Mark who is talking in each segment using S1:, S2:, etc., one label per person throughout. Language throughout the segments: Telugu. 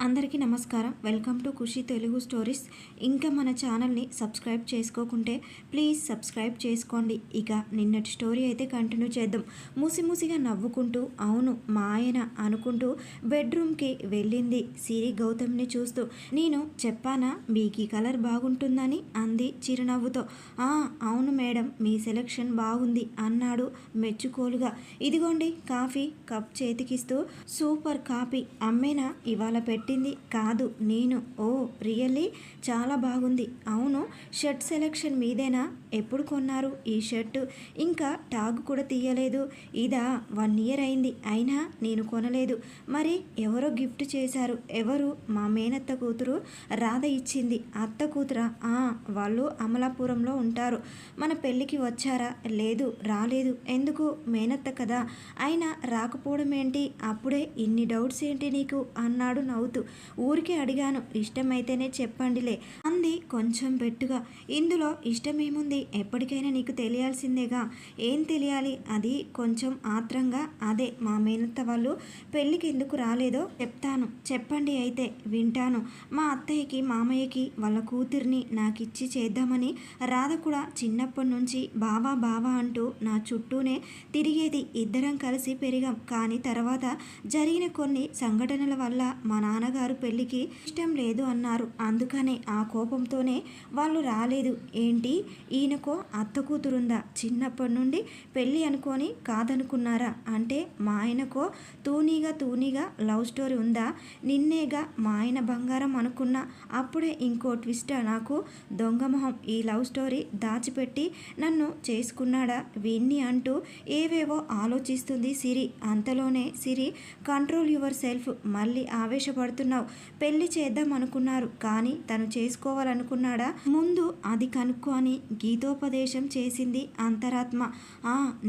S1: అందరికీ నమస్కారం. Welcome to Khushi Telugu stories. ఇంకా మన ఛానల్ని సబ్స్క్రైబ్ చేసుకోకుంటే ప్లీజ్ సబ్స్క్రైబ్ చేసుకోండి. ఇక నిన్నటి స్టోరీ అయితే కంటిన్యూ చేద్దాం. మూసిగా నవ్వుకుంటూ అవును మా ఆయన అనుకుంటూ బెడ్రూమ్కి వెళ్ళింది సిరి గౌతమ్ని చూస్తూ. నేను చెప్పానా మీకు ఈ కలర్ బాగుంటుందని అంది చిరునవ్వుతో. అవును మేడం, మీ సెలెక్షన్ బాగుంది అన్నాడు మెచ్చుకోలుగా. ఇదిగోండి కాఫీ కప్ చేతికిస్తూ. సూపర్ కాఫీ అమ్మేనా ఇవాళ పెట్టింది? కాదు నేను. ఓ రియల్లీ చాలా బాగుంది. అవును షర్ట్ సెలెక్షన్ మీదేనా? ఎప్పుడు కొన్నారు ఈ షర్టు? ఇంకా టాగ్ కూడా తీయలేదు. ఇదా 1 ఇయర్ అయింది, అయినా నేను కొనలేదు. మరి ఎవరో గిఫ్ట్ చేశారు. ఎవరు? మా మేనత్త కూతురు రాధ ఇచ్చింది. అత్త కూతురా? వాళ్ళు అమలాపురంలో ఉంటారు. మన పెళ్ళికి వచ్చారా? లేదు రాలేదు. ఎందుకు? మేనత్త కదా, అయినా రాకపోవడం ఏంటి? అప్పుడే ఇన్ని డౌట్స్ ఏంటి నీకు అన్నాడు నవ్వుతూ. ఊరికే అడిగాను, ఇష్టమైతేనే చెప్పండిలే అంది కొంచెం పెట్టుగా. ఇందులో ఇష్టమేముంది? ఎప్పటికైనా నీకు తెలియాల్సిందేగా. ఏం తెలియాలి? అది కొంచెం ఆత్రంగా. అదే మా మేనత్త వాళ్ళు పెళ్ళికి ఎందుకు రాలేదో చెప్తాను. చెప్పండి అయితే వింటాను. మా అత్తయ్యకి మామయ్యకి వాళ్ళ కూతుర్ని నాకిచ్చి చేద్దామని రాధ కూడా చిన్నప్పటి నుంచి బావా బావా అంటూ నా చుట్టూనే తిరిగేది. ఇద్దరం కలిసి పెరిగాం. కానీ తర్వాత జరిగిన కొన్ని సంఘటనల వల్ల మా నాన్నగారు పెళ్ళికి ఇష్టం లేదు అన్నారు. అందుకనే ఆ కోపంతోనే వాళ్ళు రాలేదు. ఏంటి ఈయనకో అత్త కూతురుందా? చిన్నప్పటి నుండి పెళ్ళి అనుకొని కాదనుకున్నారా? అంటే మా ఆయనకో తూనీగా లవ్ స్టోరీ ఉందా? నిన్నేగా మా ఆయన బంగారం అనుకున్నా. అప్పుడే ఇంకో ట్విస్ట్. నాకు దొంగమొహం ఈ లవ్ స్టోరీ దాచిపెట్టి నన్ను చేసుకున్నాడా వీణ్ణి అంటూ ఏవేవో ఆలోచిస్తుంది సిరి. అంతలోనే సిరి, కంట్రోల్ యువర్ సెల్ఫ్, మళ్ళీ ఆవేశపడుతున్నావు. పెళ్లి చేద్దాం అనుకున్నారు, కానీ తను చేసుకోవాలనుకున్నాడా? ముందు అది కనుక్కో అని గీతోపదేశం చేసింది అంతరాత్మ.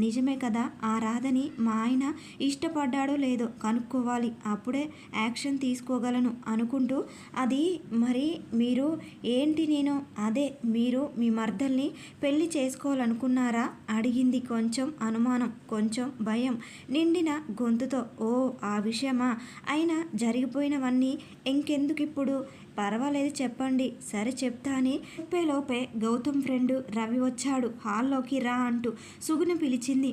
S1: నిజమే కదా, ఆ రాధని మా ఆయన ఇష్టపడ్డాడో లేదో కనుక్కోవాలి. అప్పుడే యాక్షన్ తీసుకోగలను అనుకుంటూ. అది మరి మీరు ఏంటి? నేను అదే మీరు మీ మర్దల్ని పెళ్లి చేసుకోవాలనుకున్నారా అడిగింది. కొంచెం అనుమానం, కొంచెం భయం నిండిన గొంతుతో. ఓ ఆ విషయమా? అయినా జరిగిపోయినవన్నీ ఇంకెందుకు ఇప్పుడు? పర్వాలేదు చెప్పండి. సరే చెప్తా అని చెప్పేలోపే గౌతమ్ ఫ్రెండ్ రవి వచ్చాడు. హాల్లోకి రా అంటూ సుగుణ పిలిచింది.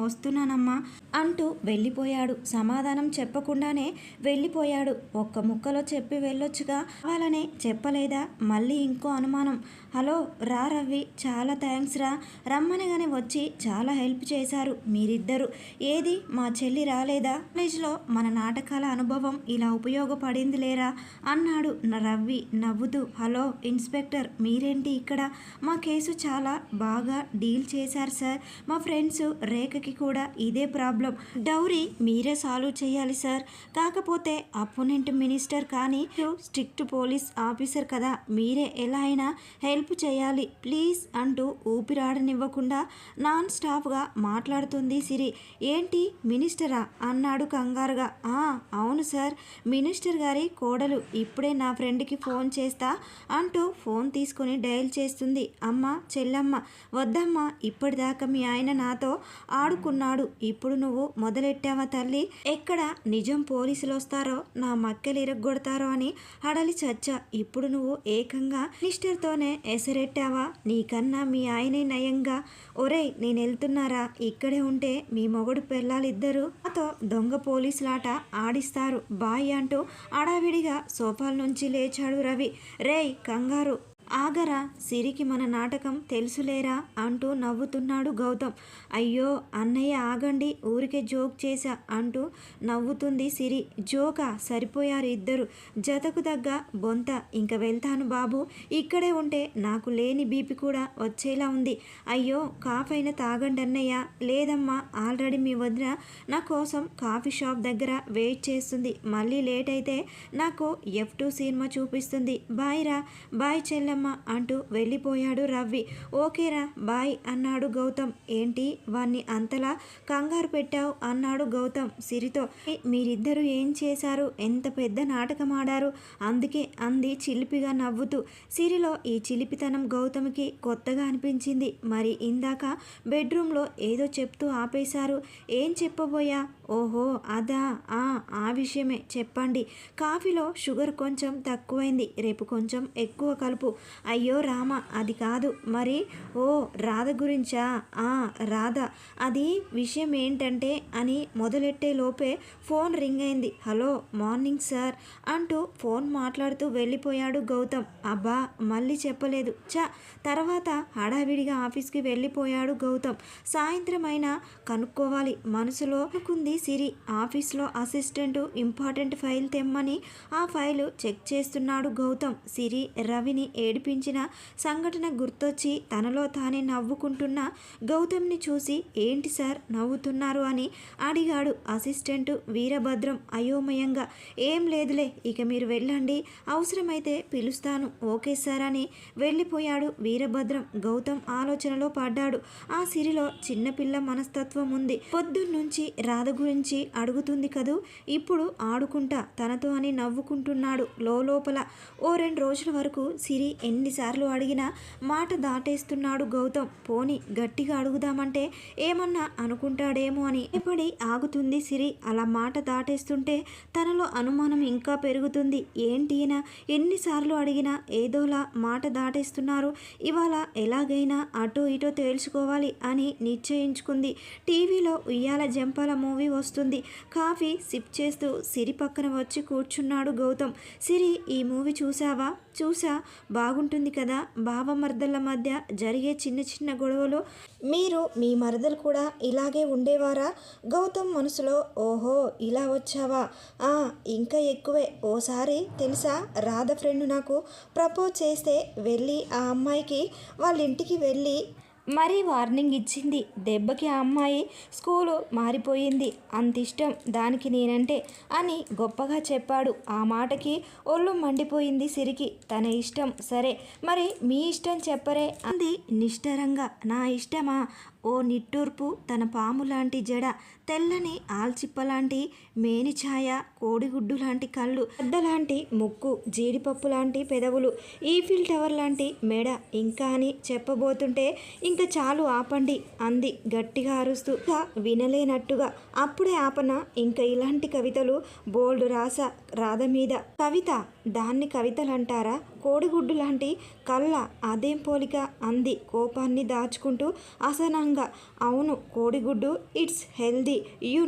S1: వస్తున్నానమ్మా అంటూ వెళ్ళిపోయాడు. సమాధానం చెప్పకుండానే వెళ్ళిపోయాడు. ఒక్క ముక్కలో చెప్పి వెళ్ళొచ్చుగా, వాళ్ళనే చెప్పలేదా? మళ్ళీ ఇంకో అనుమానం. హలో రా రవి, చాలా థ్యాంక్స్ రా, రమ్మనగానే వచ్చి చాలా హెల్ప్ చేశారు మీరిద్దరు. ఏది మా చెల్లి రాలేదా? కాలేజ్లో మన నాటకాల అనుభవం ఇలా ఉపయోగపడింది లేరా అన్నాడు రవి నవ్వుతూ. హలో ఇన్స్పెక్టర్, మీరేంటి ఇక్కడ? మా కేసు చాలా బాగా డీల్ చేశారు సార్. మా ఫ్రెండ్స్ రేఖకి కూడా ఇదే ప్రాబ్లం. డౌరీ మీరే సాల్వ్ చేయాలి సార్. కాకపోతే అపోనెంట్ మినిస్టర్, కానీ స్ట్రిక్ట్ పోలీస్ ఆఫీసర్ కదా, మీరే ఎలా అయినా హెల్ప్ చేయాలి ప్లీజ్ అంటూ ఊపిరాడనివ్వకుండా నాన్ స్టాప్గా మాట్లాడుతుంది సిరి. ఏంటి మినిస్టరా అన్నాడు కంగారుగా. అవును సార్, మినిస్టర్ గారి కోడలు. ఇప్పుడే నా ఫ్రెండ్కి ఫోన్ చేస్తా అంటూ ఫోన్ తీసుకొని డయల్ చేస్తుంది. అమ్మ చెల్లమ్మ, వద్దమ్మా, ఇప్పటిదాకా మీ ఆయన నాతో ఆడుకున్నాడు, ఇప్పుడు నువ్వు మొదలెట్టావా తల్లి? ఎక్కడ నిజం పోలీసులు వస్తారో నా మక్కెలు ఇరగొడతారో అని హడలి చచ్చా. ఇప్పుడు నువ్వు ఏకంగా మినిస్టర్తోనే ఎసరెట్టావా? నీకన్నా మీ ఆయనే నయంగా. ఒరేయ్ నేను వెళ్తున్నారా, ఇక్కడే ఉంటే మీ మొగుడు పెళ్ళాలిద్దరూ నాతో దొంగ పోలీసులాట ఆడిస్తారు, బాయ్ అంటూ అడావిడిగా సోఫాల నుంచి లేచాడు రవి. రేయ్ కంగారు ఆగరా, సిరికి మన నాటకం తెలుసులేరా అంటూ నవ్వుతున్నాడు గౌతమ్. అయ్యో అన్నయ్య ఆగండి, ఊరికే జోక్ చేశా అంటూ నవ్వుతుంది సిరి. జోకా? సరిపోయారు ఇద్దరు. జతకు తగ్గ బొంత. ఇంక వెళ్తాను బాబు, ఇక్కడే ఉంటే నాకు లేని బీపీ కూడా వచ్చేలా ఉంది. అయ్యో కాఫీ అయినా తాగండి అన్నయ్య. లేదమ్మా, ఆల్రెడీ మీ వదిన నా కోసం కాఫీ షాప్ దగ్గర వెయిట్ చేస్తుంది. మళ్ళీ లేట్ అయితే నాకు F2 సినిమా చూపిస్తుంది. బాయ్ రా. బాయ్ చెల్లెమ్మ అంటూ వెళ్ళిపోయాడు రవి. ఓకేరా బాయ్ అన్నాడు గౌతమ్. ఏంటి వాణ్ణి అంతలా కంగారు పెట్టావు అన్నాడు గౌతమ్ సిరితో. మీరిద్దరూ ఏం చేశారు? ఎంత పెద్ద నాటకం ఆడారు? అందుకే అంది చిలిపిగా నవ్వుతూ. సిరిలో ఈ చిలిపితనం గౌతమ్కి కొత్తగా అనిపించింది. మరి ఇందాక బెడ్రూమ్లో ఏదో చెప్తూ ఆపేశారు. ఏం చెప్పబోయా? ఓహో అదా, ఆ విషయమే చెప్పండి. కాఫీలో షుగర్ కొంచెం తక్కువైంది, రేపు కొంచెం ఎక్కువ కలుపు. అయ్యో రామ, అది కాదు మరి. ఓ రాధ గురించా? రాధ, అది విషయం ఏంటంటే అని మొదలెట్టే లోపే ఫోన్ రింగ్ అయింది. హలో మార్నింగ్ సార్ అంటూ ఫోన్ మాట్లాడుతూ వెళ్ళిపోయాడు గౌతమ్. అబ్బా మళ్ళీ చెప్పలేదు తర్వాత హడావిడిగా ఆఫీస్కి వెళ్ళిపోయాడు గౌతమ్. సాయంత్రం అయినా కనుక్కోవాలి మనసులో అనుకుంది సిరి. ఆఫీస్లో అసిస్టెంట్ ఇంపార్టెంట్ ఫైల్ తెమ్మని ఆ ఫైలు చెక్ చేస్తున్నాడు గౌతమ్. సిరి రవిని ఏడిపించిన సంఘటన గుర్తొచ్చి తనలో తానే నవ్వుకుంటున్న గౌతమ్ని చూసి ఏంటి సార్ నవ్వుతున్నారు అని అడిగాడు అసిస్టెంట్ వీరభద్రం అయోమయంగా. ఏం లేదులే, ఇక మీరు వెళ్ళండి, అవసరమైతే పిలుస్తాను. ఓకే సార్ అని వెళ్ళిపోయాడు వీరభద్రం. గౌతమ్ ఆలోచనలో పడ్డాడు. ఆ సిరిలో చిన్నపిల్ల మనస్తత్వం ఉంది. పొద్దున్నుంచి రాధ గురించి అడుగుతుంది కదూ, ఇప్పుడు ఆడుకుంటా తనతో అని నవ్వుకుంటున్నాడు లోపల. ఓ 2 రోజుల వరకు సిరి ఎన్నిసార్లు అడిగినా మాట దాటేస్తున్నాడు గౌతమ్. పోని గట్టిగా అడుగుదామంటే ఏమన్నా అనుకుంటాడేమో అని భయపడి ఆగుతుంది సిరి. అలా మాట దాటేస్తుంటే తనలో అనుమానం ఇంకా పెరుగుతుంది. ఏంటినా ఎన్నిసార్లు అడిగినా ఏదోలా మాట దాటేస్తున్నారు, ఇవాళ ఎలాగైనా అటో ఇటో తేల్చుకోవాలి అని నిశ్చయించుకుంది. టీవీలో ఉయ్యాల జంపాల మూవీ వస్తుంది. కాఫీ సిప్ చేస్తూ సిరి పక్కన వచ్చి కూర్చున్నాడు గౌతమ్. సిరి, ఈ మూవీ చూసావా? చూసా, బాగుంటుంది కదా. బావమర్దల మధ్య జరిగే చిన్న చిన్న గొడవలు. మీరు మీ మరదలు కూడా ఇలాగే ఉండేవారా? గౌతమ్ మనసులో ఓహో ఇలా వచ్చావా, ఇంకా ఎక్కువే. ఓసారి తెలుసా, రాధ ఫ్రెండ్ నాకు ప్రపోజ్ చేస్తే వెళ్ళి ఆ అమ్మాయికి వాళ్ళ ఇంటికి వెళ్ళి మరీ వార్నింగ్ ఇచ్చింది. దెబ్బకి ఆ అమ్మాయి స్కూలు మారిపోయింది. అంత ఇష్టం దానికి నేనంటే అని గొప్పగా చెప్పాడు. ఆ మాటకి ఒళ్ళు మండిపోయింది సిరికి. తన ఇష్టం సరే, మరి మీ ఇష్టం చెప్పరే అంది నిష్ఠరంగా. నా ఇష్టమా? ఓ నిట్టూర్పు, తన పాము లాంటి జడ, తెల్లని ఆల్చిప్పలాంటి మేనిఛాయ, కోడిగుడ్డు లాంటి కళ్ళు, అడ్డలాంటి ముక్కు, జీడిపప్పు లాంటి పెదవులు, ఈఫిల్ టవర్ లాంటి మెడ, ఇంకా అని చెప్పబోతుంటే ఇంకా చాలు ఆపండి అంది గట్టిగా అరుస్తూ. వినలేనట్టుగా. అప్పుడే ఆపన, ఇంకా ఇలాంటి కవితలు బోల్డ్ రాసా రాధ మీద. కవిత? దాన్ని కవితలంటారా? కోడిగుడ్డు లాంటి కళ్ళ, అదేం పోలిక అంది కోపాన్ని దాచుకుంటూ అసహనంగా. అవును కోడిగుడ్డు, ఇట్స్ హెల్దీ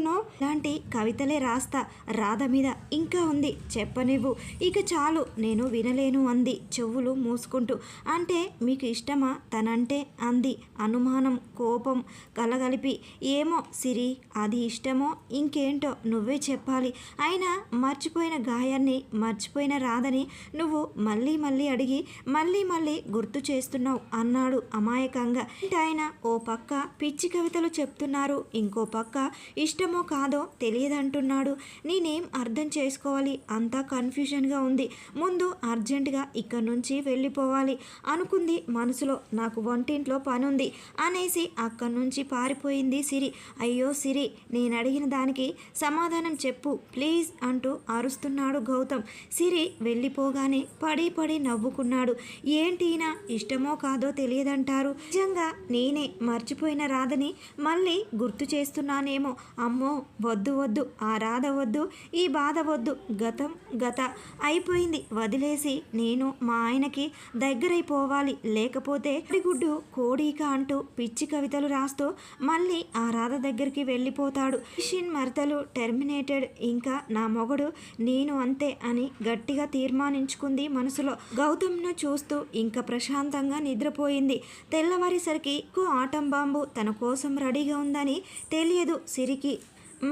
S1: నో. లాంటి కవితలే రాస్తా రాధ మీద. ఇంకా ఉంది చెప్పనివ్వు. ఇక చాలు, నేను వినలేను అంది చెవులు మూసుకుంటూ. అంటే మీకు ఇష్టమా తనంటే అంది అనుమానం కోపం కలగలిపి. ఏమో సిరి, అది ఇష్టమో ఇంకేంటో నువ్వే చెప్పాలి. అయినా మర్చిపోయిన గాయాన్ని, మర్చిపోయిన రాధని నువ్వు మళ్ళీ మళ్ళీ అడిగి మళ్ళీ గుర్తు చేస్తున్నావు అన్నాడు అమాయకంగా. ఆయన ఓ పక్క పిచ్చి కవితలు చెప్తున్నారు, ఇంకో పక్క ఇష్టమో కాదో తెలియదంటున్నాడు. నేనేం అర్థం చేసుకోవాలి? అంతా కన్ఫ్యూజన్గా ఉంది. ముందు అర్జెంటుగా ఇక్కడి నుంచి వెళ్ళిపోవాలి అనుకుంది మనసులో. నాకు వంటింట్లో పనుంది అనేసి అక్కడి నుంచి పారిపోయింది సిరి. అయ్యో సిరి, నేను అడిగిన దానికి సమాధానం చెప్పు ప్లీజ్ అంటూ అరుస్తున్నాడు గౌతమ్. సిరి వెళ్ళిపోగానే పడి నవ్వుకున్నాడు. ఏంటినా ఇష్టమో కాదో తెలియదంటారు. నిజంగా నేనే మర్చిపోయిన రాధని మళ్ళీ గుర్తు చేస్తున్నానేమో. అమ్మో వద్దు, ఆ రాధ వద్దు, ఈ బాధ వద్దు. గతం గత అయిపోయింది, వదిలేసి నేను మా ఆయనకి దగ్గరైపోవాలి. లేకపోతే గుడ్డు కోడిక అంటూ పిచ్చి కవితలు రాస్తూ మళ్ళీ ఆ రాధ దగ్గరికి వెళ్ళిపోతాడు. మిషన్ మర్తలు టెర్మినేటెడ్, ఇంకా నా మొగుడు నేను అంతే అని గట్టిగా తీర్మానించుకుంది మనసులో. గౌతమ్ను చూస్తూ ఇంకా ప్రశాంతంగా నిద్రపోయింది. తెల్లవారేసరికి ఆటం బాంబు తన కోసం రెడీగా ఉందని తెలియదు సిరికి.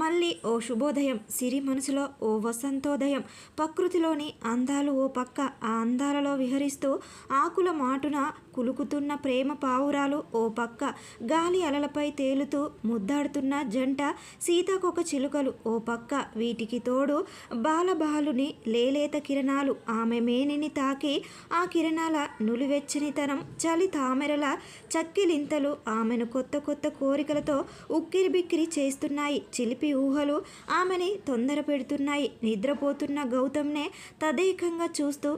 S1: మళ్ళీ ఓ శుభోదయం. సిరి మనసులో ఓ వసంతోదయం. ప్రకృతిలోని అందాలు ఓ పక్క, ఆ అందాలలో విహరిస్తూ ఆకుల మాటున కులుకుతున్న ప్రేమ పావురాలు ఓ పక్క, గాలి అలలపై తేలుతూ ముద్దాడుతున్న జంట సీతాకొక చిలుకలు ఓ పక్క, వీటికి తోడు బాలబాలుని లేలేత కిరణాలు ఆమె మేనిని తాకి ఆ కిరణాల నులివెచ్చనితనం, చలి తామెరల చక్కిలింతలు ఆమెను కొత్త కోరికలతో ఉక్కిరిబిక్కిరి చేస్తున్నాయి. చిలిపి ఊహలు ఆమెని తొందర పెడుతున్నాయి. నిద్రపోతున్న గౌతమ్నే తదేకంగా చూస్తూ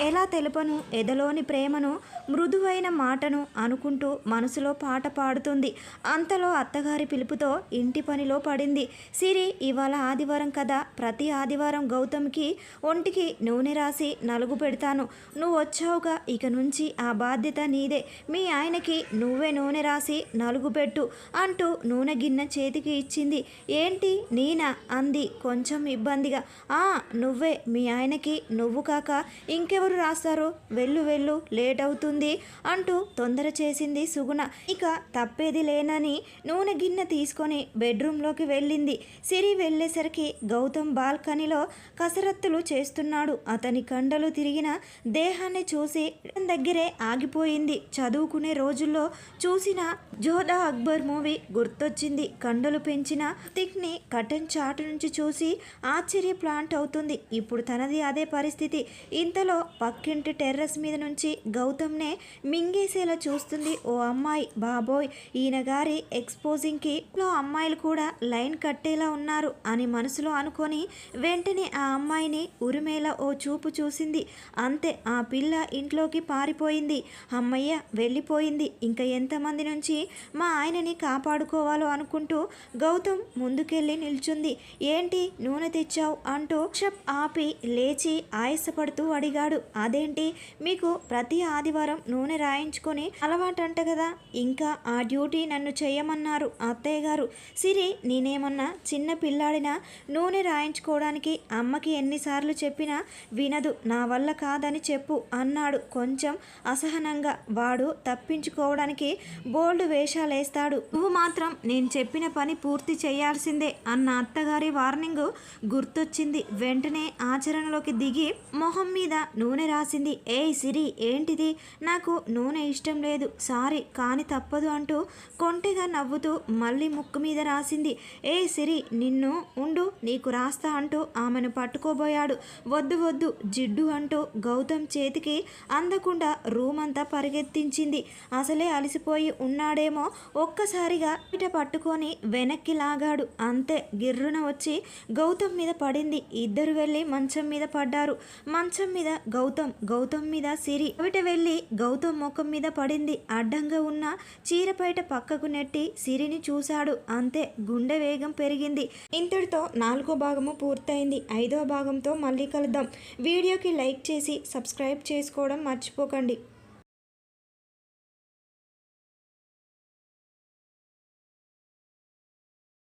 S1: ఎలా తెలుపను ఎదలోని ప్రేమను, మృదువైన మాటను అనుకుంటూ మనసులో పాట పాడుతుంది. అంతలో అత్తగారి పిలుపుతో ఇంటి పనిలో పడింది. సిరి, ఇవాళ ఆదివారం కదా, ప్రతి ఆదివారం గౌతమ్కి ఒంటికి నూనె రాసి నలుగు పెడతాను. నువ్వు వచ్చావుగా, ఇక నుంచి ఆ బాధ్యత నీదే. మీ ఆయనకి నువ్వే నూనె రాసి నలుగు పెట్టు అంటూ నూనె గిన్నె చేతికి ఇచ్చింది. ఏంటి నేనా అంది కొంచెం ఇబ్బందిగా. నువ్వే. మీ ఆయనకి నువ్వు కాక ఇంకెవరు రాస్తారు? వెళ్ళు వెళ్ళు, లేట్ అవుతుంది అంటూ తొందర చేసింది సుగుణ. ఇక తప్పేది లేనని నూనె గిన్నె తీసుకొని బెడ్రూమ్లోకి వెళ్ళింది. సిరి వెళ్ళేసరికి గౌతమ్ బాల్కనీలో కసరత్తులు చేస్తున్నాడు. అతని కండలు తిరిగిన దేహాన్ని చూసి దగ్గరే ఆగిపోయింది. చదువుకునే రోజుల్లో చూసిన జోధా అక్బర్ మూవీ గుర్తొచ్చింది. కండలు పెంచిన థిక్ని కటన్ చాటు నుంచి చూసి ఆశ్చర్య ప్లాంట్ అవుతుంది. ఇప్పుడు తనది అదే పరిస్థితి. ఇంతలో పక్కింటి టెర్రస్ మీద నుంచి గౌతమ్నే మింగేసేలా చూస్తుంది ఓ అమ్మాయి. బాబోయ్, ఈయన గారి ఎక్స్పోజింగ్కి అమ్మాయిలు కూడా లైన్ కట్టేలా ఉన్నారు అని మనసులో అనుకొని వెంటనే ఆ అమ్మాయిని ఉరిమేలా ఓ చూపు చూసింది. అంతే, ఆ పిల్ల ఇంట్లోకి పారిపోయింది. అమ్మయ్య, వెళ్ళిపోయింది. ఇంకా ఎంతమంది నుంచి మా ఆయనని కాపాడుకోవాలో అనుకుంటూ గౌతమ్ ముందుకెళ్ళి నిల్చుంది. ఏంటి నూనె తెచ్చావు అంటూ షప్ ఆపి లేచి ఆయాసపడుతూ అడిగాడు. అదేంటి, మీకు ప్రతి ఆదివారం నూనె రాయించుకొని అలవాటంట కదా, ఇంకా ఆ డ్యూటీ నన్ను చేయమన్నారు అత్తయ్య గారు. సిరి, నేనేమన్నా చిన్న పిల్లాడినా నూనె రాయించుకోవడానికి అమ్మకి ఎన్నిసార్లు చెప్పినా వినదు. నా వల్ల కాదని చెప్పు అన్నాడు కొంచెం అసహనంగా. వాడు తప్పించుకోవడానికి బోల్డ్ వేషాలేస్తాడు. నువ్వు మాత్రం నేను చెప్పిన పని పూర్తి చేయాల్సిందే అన్న అత్తగారి వార్నింగ్ గుర్తొచ్చింది. వెంటనే ఆచరణలోకి దిగి మొహం మీద నూనె రాసింది. ఏయ్ సిరి, ఏంటిది? నాకు నూనె ఇష్టం లేదు, సారీ, కానీ తప్పదు అంటూ కొంటెగా నవ్వుతూ మళ్ళీ ముక్కు మీద రాసింది. ఏయ్ సిరి, నిన్ను ఉండు, నీకు రాస్తా అంటూ ఆమెను పట్టుకోబోయాడు. వద్దు వద్దు జిడ్డు అంటూ గౌతమ్ చేతికి అందకుండా రూమ్ అంతా పరిగెత్తించింది. అసలే అలసిపోయి ఉన్నాడేమో, ఒక్కసారిగా పిట పట్టుకొని వెనక్కి లాగాడు. అంతే, గిర్రున వచ్చి గౌతమ్ మీద పడింది. ఇద్దరు వెళ్ళి మంచం మీద పడ్డారు. మంచం మీద గౌతమ్, గౌతమ్ మీద సిరి. అవిట వెళ్ళి గౌతమ్ ముఖం మీద పడింది. అడ్డంగా ఉన్న చీరపైట పక్కకు నెట్టి సిరిని చూశాడు. అంతే, గుండె వేగం పెరిగింది. ఇంతటితో 4వ భాగము పూర్తయింది. 5వ భాగంతో మళ్ళీ కలుద్దాం. వీడియోకి లైక్ చేసి సబ్స్క్రైబ్ చేసుకోవడం మర్చిపోకండి.